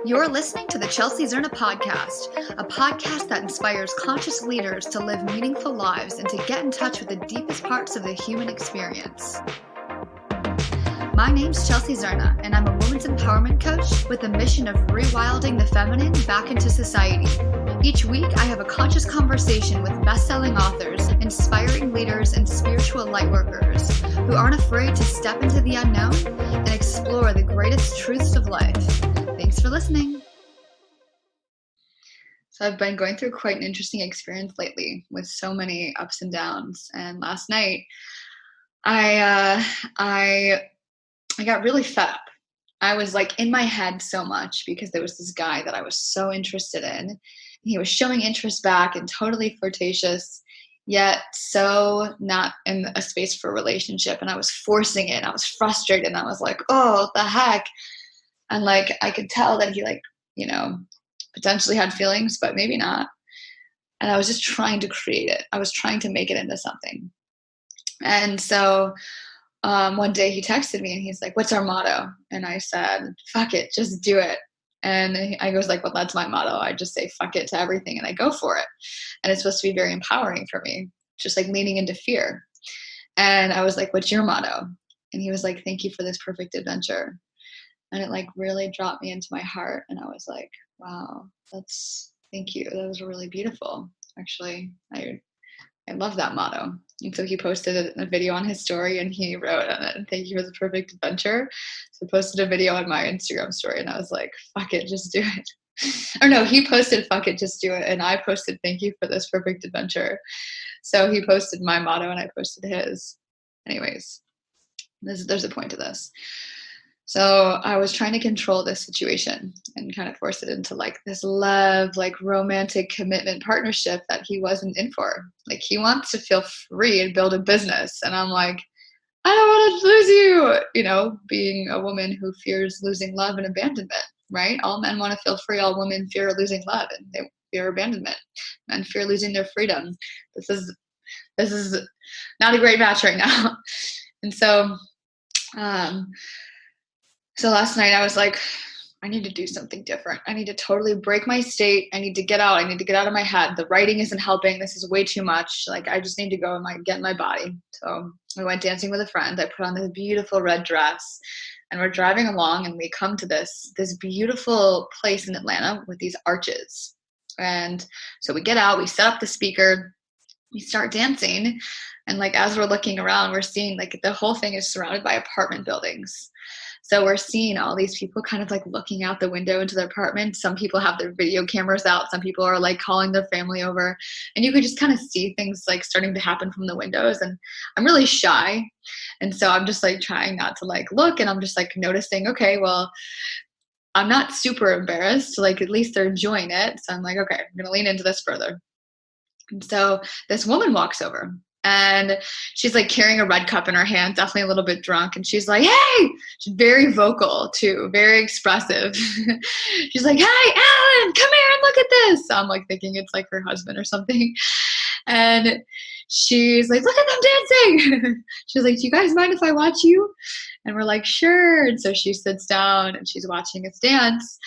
You're listening to the Chelsea Zerna podcast, a podcast that inspires conscious leaders to live meaningful lives and to get in touch with the deepest parts of the human experience. My name's Chelsea Zerna, and I'm a women's empowerment coach with the mission of rewilding the feminine back into society. Each week, I have a conscious conversation with best-selling authors, inspiring leaders, and spiritual lightworkers who aren't afraid to step into the unknown and explore the greatest truths of life. Thanks for listening. So I've been going through quite an interesting experience lately with so many ups and downs. And last night, I got really fed up. I was like in my head so much because there was this guy that I was so interested in. He was showing interest back and totally flirtatious, yet so not in a space for a relationship. And I was forcing it. And I was frustrated. And I was like, oh, what the heck? And like, I could tell that he potentially had feelings, but maybe not. And I was just trying to create it. I was trying to make it into something. And so one day he texted me and he's like, what's our motto? And I said, fuck it, just do it. And I was like, well, that's my motto. I just say fuck it to everything and I go for it. And it's supposed to be very empowering for me, just like leaning into fear. And I was like, what's your motto? And he was like, thank you for this perfect adventure. And it like really dropped me into my heart. And I was like, wow, thank you. That was really beautiful. Actually, I love that motto. And so he posted a video on his story and he wrote on it, thank you for the perfect adventure. So I posted a video on my Instagram story and I was like, fuck it, just do it. Or no, he posted, fuck it, just do it. And I posted, thank you for this perfect adventure. So he posted my motto and I posted his. Anyways, there's a point to this. So I was trying to control this situation and kind of force it into like this love, like romantic commitment partnership that he wasn't in for. Like he wants to feel free and build a business. And I'm like, I don't want to lose you, being a woman who fears losing love and abandonment, right? All men want to feel free. All women fear losing love and they fear abandonment. Men fear losing their freedom. This is not a great match right now. And so last night I was like, I need to do something different. I need to totally break my state. I need to get out. I need to get out of my head. The writing isn't helping. This is way too much. Like I just need to go and get in my body. So I went dancing with a friend. I put on this beautiful red dress and we're driving along and we come to this beautiful place in Atlanta with these arches. And so we get out, we set up the speaker, we start dancing. And like, as we're looking around, we're seeing like the whole thing is surrounded by apartment buildings. So we're seeing all these people kind of like looking out the window into their apartment. Some people have their video cameras out. Some people are like calling their family over. And you could just kind of see things like starting to happen from the windows. And I'm really shy. And so I'm just like trying not to like look. And I'm just like noticing, okay, well, I'm not super embarrassed. Like at least they're enjoying it. So I'm like, okay, I'm going to lean into this further. And so this woman walks over. And she's like carrying a red cup in her hand, definitely a little bit drunk. And she's like, hey, she's very vocal too, very expressive. She's like, hey, Alan, come here and look at this. So I'm like thinking it's like her husband or something. And she's like, look at them dancing. She's like, do you guys mind if I watch you? And we're like, sure. And so she sits down and she's watching us dance.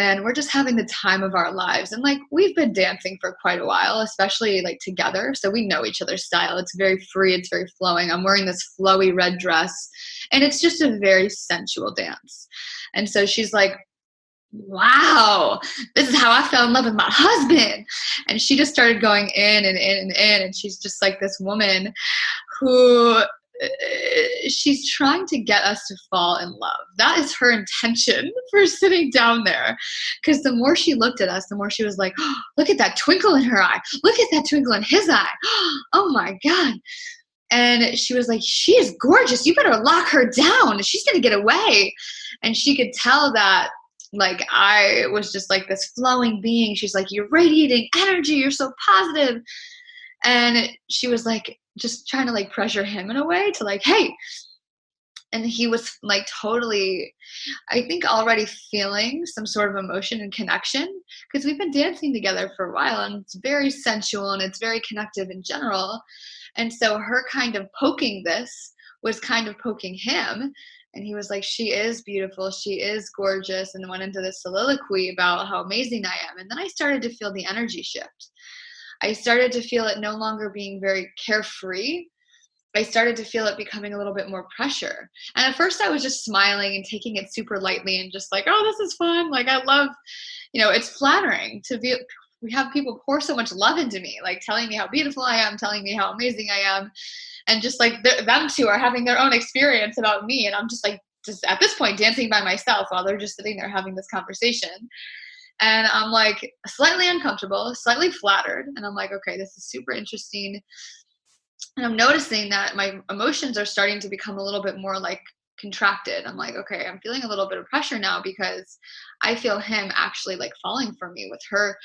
And we're just having the time of our lives. And like, we've been dancing for quite a while, especially like together. So we know each other's style. It's very free. It's very flowing. I'm wearing this flowy red dress and it's just a very sensual dance. And so she's like, wow, this is how I fell in love with my husband. And she just started going in and in and in. And she's just like this woman who she's trying to get us to fall in love. That is her intention for sitting down there. Because the more she looked at us, the more she was like, oh, look at that twinkle in her eye. Look at that twinkle in his eye. Oh my God. And she was like, she is gorgeous. You better lock her down. She's going to get away. And she could tell that like I was just like this flowing being. She's like, you're radiating energy. You're so positive. And she was like, just trying to like pressure him in a way to like, hey. And he was like totally, I think already feeling some sort of emotion and connection because we've been dancing together for a while and it's very sensual and it's very connective in general. And so her kind of poking this was kind of poking him. And he was like, she is beautiful. She is gorgeous. And went into this soliloquy about how amazing I am. And then I started to feel the energy shift. I started to feel it no longer being very carefree. I started to feel it becoming a little bit more pressure. And at first I was just smiling and taking it super lightly and just like, oh, this is fun. Like I love, it's flattering to be, we have people pour so much love into me, like telling me how beautiful I am, telling me how amazing I am. And just like them two are having their own experience about me. And I'm just like, just at this point dancing by myself while they're just sitting there having this conversation. And I'm like slightly uncomfortable, slightly flattered. And I'm like, okay, this is super interesting. And I'm noticing that my emotions are starting to become a little bit more like contracted. I'm like, okay, I'm feeling a little bit of pressure now because I feel him actually like falling for me, with her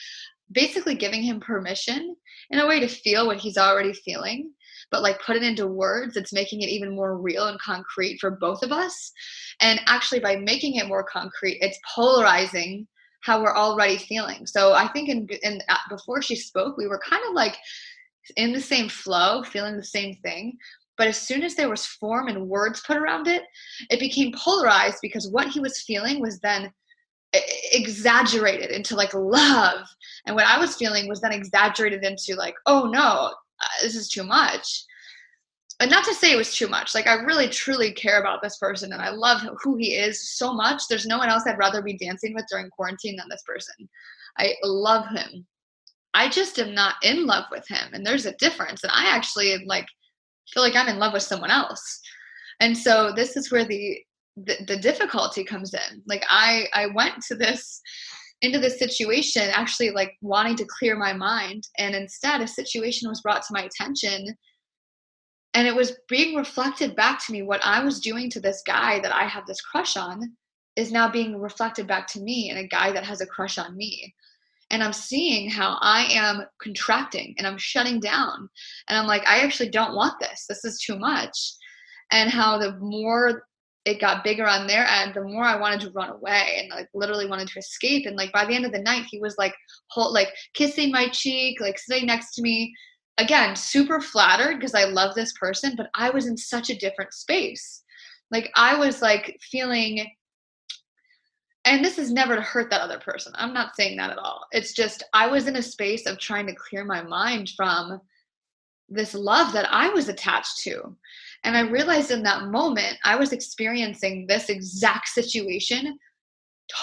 basically giving him permission in a way to feel what he's already feeling, but like put it into words. It's making it even more real and concrete for both of us. And actually by making it more concrete, it's polarizing how we're already feeling. So I think before she spoke, we were kind of like in the same flow, feeling the same thing. But as soon as there was form and words put around it, it became polarized, because what he was feeling was then exaggerated into like love. And what I was feeling was then exaggerated into like, oh no, this is too much. And not to say it was too much. Like I really truly care about this person and I love who he is so much. There's no one else I'd rather be dancing with during quarantine than this person. I love him. I just am not in love with him. And there's a difference. And I actually like feel like I'm in love with someone else. And so this is where the difficulty comes in. Like I went into this situation actually like wanting to clear my mind. And instead a situation was brought to my attention, and it was being reflected back to me. What I was doing to this guy that I have this crush on is now being reflected back to me in a guy that has a crush on me. And I'm seeing how I am contracting and I'm shutting down. And I'm like, I actually don't want this. This is too much. And how the more it got bigger on their end, the more I wanted to run away and like literally wanted to escape. And like by the end of the night, he was like kissing my cheek, like sitting next to me. Again, super flattered because I love this person, but I was in such a different space. Like I was like feeling, and this is never to hurt that other person. I'm not saying that at all. It's just I was in a space of trying to clear my mind from this love that I was attached to. And I realized in that moment, I was experiencing this exact situation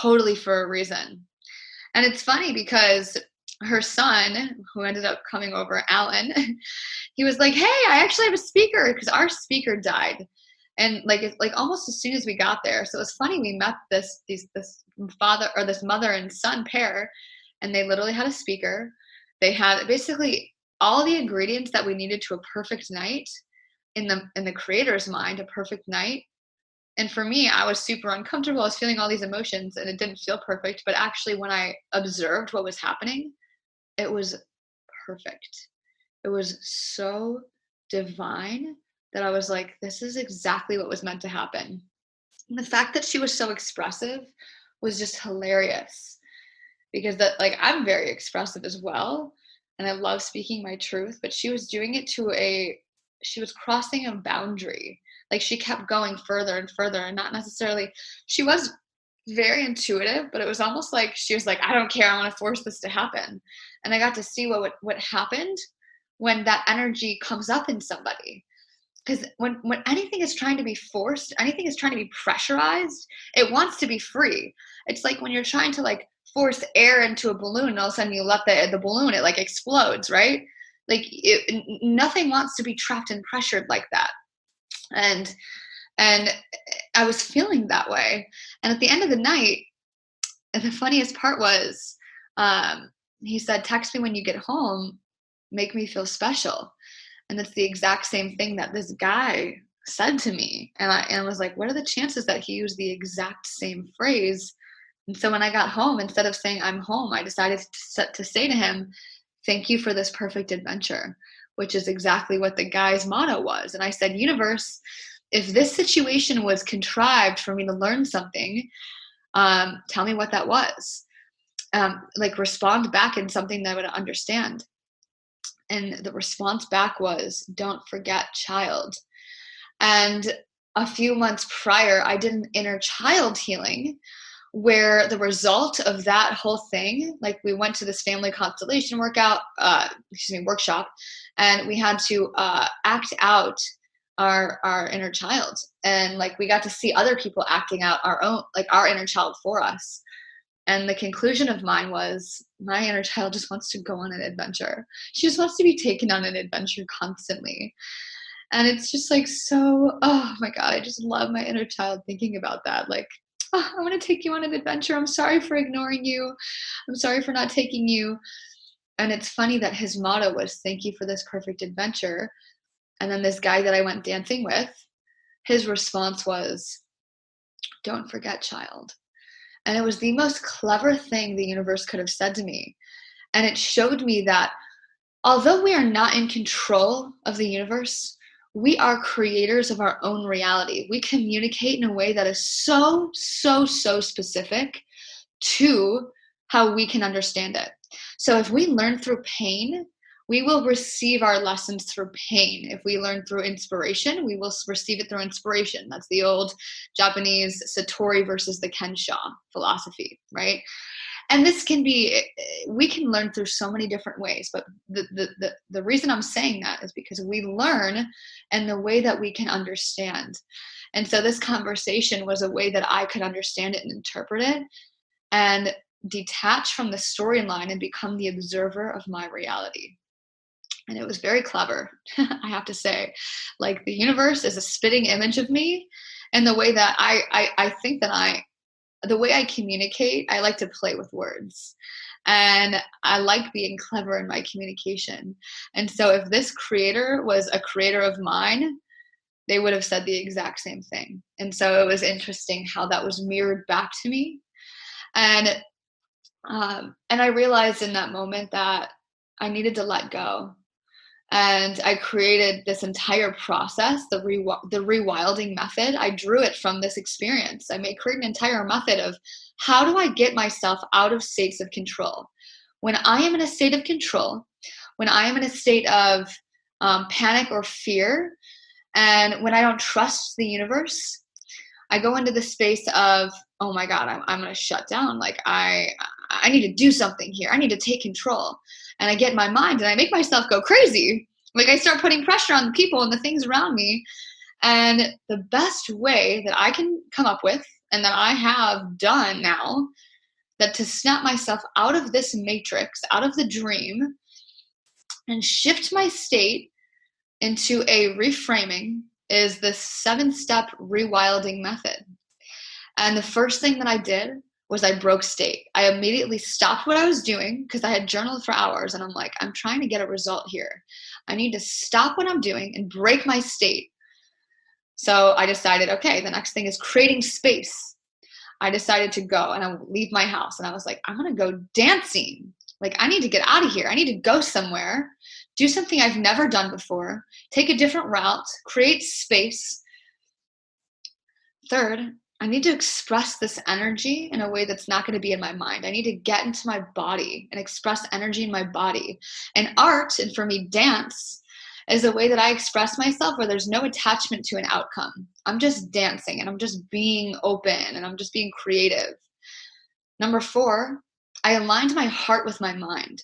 totally for a reason. And it's funny because her son, who ended up coming over, Alan, he was like, hey, I actually have a speaker, because our speaker died. And like almost as soon as we got there. So it was funny, we met this mother and son pair, and they literally had a speaker. They had basically all the ingredients that we needed to a perfect night in the creator's mind, a perfect night. And for me, I was super uncomfortable. I was feeling all these emotions and it didn't feel perfect. But actually, when I observed what was happening, it was perfect. It was so divine that I was like, this is exactly what was meant to happen. And the fact that she was so expressive was just hilarious, because I'm very expressive as well. And I love speaking my truth, but she was doing it she was crossing a boundary. Like she kept going further and further, and not necessarily, she was very intuitive, but it was almost like she was like, I don't care, I want to force this to happen. And I got to see what happened when that energy comes up in somebody. Because when anything is trying to be forced, anything is trying to be pressurized, it wants to be free. It's like when you're trying to like force air into a balloon, and all of a sudden you let the balloon, it like explodes, right? Like nothing wants to be trapped and pressured like that. And I was feeling that way. And at the end of the night, and the funniest part was, he said, text me when you get home, make me feel special. And it's the exact same thing that this guy said to me. And I was like, what are the chances that he used the exact same phrase? And so when I got home, instead of saying I'm home, I decided to say to him, thank you for this perfect adventure, which is exactly what the guy's motto was. And I said, universe, if this situation was contrived for me to learn something, tell me what that was. Like respond back in something that I would understand. And the response back was, don't forget, child. And a few months prior, I did an inner child healing where the result of that whole thing, like we went to this family constellation workshop, and we had to act out our inner child. And like we got to see other people acting out our inner child for us. And the conclusion of mine was my inner child just wants to go on an adventure. She just wants to be taken on an adventure constantly. And it's just like, so, oh my God, I just love my inner child thinking about that. Like, oh, I want to take you on an adventure. I'm sorry for ignoring you. I'm sorry for not taking you. And it's funny that his motto was, thank you for this perfect adventure. And then this guy that I went dancing with, his response was, don't forget, child. And it was the most clever thing the universe could have said to me. And it showed me that although we are not in control of the universe, we are creators of our own reality. We communicate in a way that is so, so, so specific to how we can understand it. So if we learn through pain, we will receive our lessons through pain. If we learn through inspiration, we will receive it through inspiration. That's the old Japanese Satori versus the Kensho philosophy, right? And this can be, we can learn through so many different ways, but the reason I'm saying that is because we learn in the way that we can understand. And so this conversation was a way that I could understand it and interpret it and detach from the storyline and become the observer of my reality. And it was very clever, I have to say. Like the universe is a spitting image of me, and the way that I think that the way I communicate, I like to play with words. And I like being clever in my communication. And so if this creator was a creator of mine, they would have said the exact same thing. And so it was interesting how that was mirrored back to me. And I realized in that moment that I needed to let go. And I created this entire process, the rewilding method. I drew it from this experience. I created an entire method of how do I get myself out of states of control? When I am in a state of control, when I am in a state of panic or fear, and when I don't trust the universe, I go into the space of, oh my God, I'm going to shut down. Like I need to do something here. I need to take control. And I get in my mind and I make myself go crazy. Like I start putting pressure on the people and the things around me. And the best way that I can come up with, and that I have done now, that to snap myself out of this matrix, out of the dream, and shift my state into a reframing is the 7-step rewilding method. And the first thing that I did was I broke state. I immediately stopped what I was doing because I had journaled for hours and I'm like, I'm trying to get a result here. I need to stop what I'm doing and break my state. So I decided, okay, the next thing is creating space. I decided to go and I would leave my house and I was like, I'm going to go dancing. Like I need to get out of here. I need to go somewhere, do something I've never done before, take a different route, create space. Third, I need to express this energy in a way that's not going to be in my mind. I need to get into my body and express energy in my body. And art, and for me, dance, is a way that I express myself where there's no attachment to an outcome. I'm just dancing and I'm just being open and I'm just being creative. Number 4, I aligned my heart with my mind.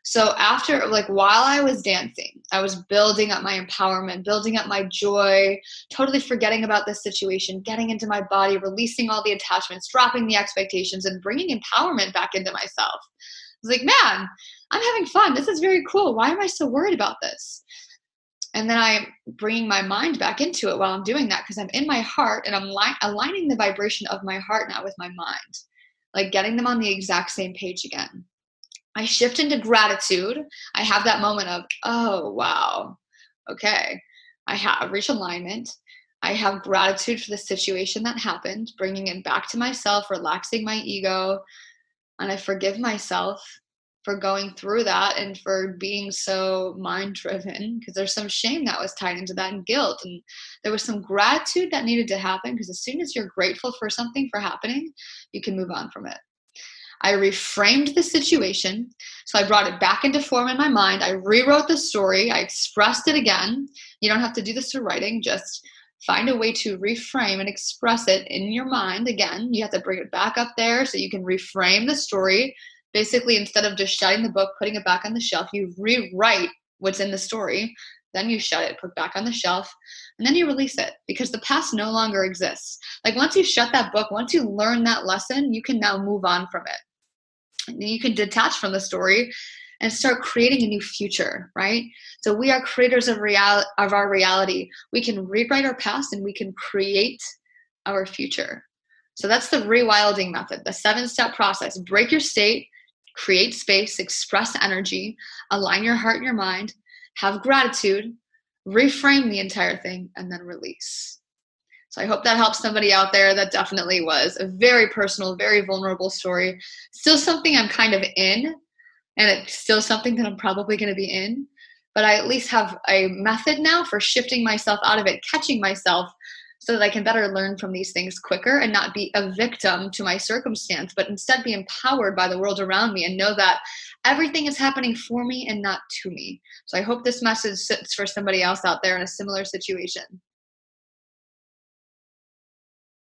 So after, like while I was dancing, I was building up my empowerment, building up my joy, totally forgetting about this situation, getting into my body, releasing all the attachments, dropping the expectations, and bringing empowerment back into myself. I was like, man, I'm having fun. This is very cool. Why am I so worried about this? And then I'm bringing my mind back into it while I'm doing that because I'm in my heart and I'm aligning the vibration of my heart now with my mind, like getting them on the exact same page again. I shift into gratitude. I have that moment of, oh, wow, okay, I have reached alignment. I have gratitude for the situation that happened, bringing it back to myself, relaxing my ego, and I forgive myself for going through that and for being so mind-driven because there's some shame that was tied into that and guilt. And there was some gratitude that needed to happen because as soon as you're grateful for something for happening, you can move on from it. I reframed the situation. So I brought it back into form in my mind. I rewrote the story. I expressed it again. You don't have to do this through writing. Just find a way to reframe and express it in your mind. Again, you have to bring it back up there so you can reframe the story. Basically, instead of just shutting the book, putting it back on the shelf, you rewrite what's in the story. Then you shut it, put it back on the shelf, and then you release it because the past no longer exists. Like once you shut that book, once you learn that lesson, you can now move on from it. And you can detach from the story and start creating a new future, right? So we are creators of our reality. We can rewrite our past and we can create our future. So that's the rewilding method, the 7-step process. Break your state, create space, express energy, align your heart and your mind, have gratitude, reframe the entire thing, and then release. So I hope that helps somebody out there. That definitely was a very personal, very vulnerable story. Still something I'm kind of in, and it's still something that I'm probably going to be in. But I at least have a method now for shifting myself out of it, catching myself so that I can better learn from these things quicker and not be a victim to my circumstance, but instead be empowered by the world around me and know that everything is happening for me and not to me. So I hope this message sits for somebody else out there in a similar situation.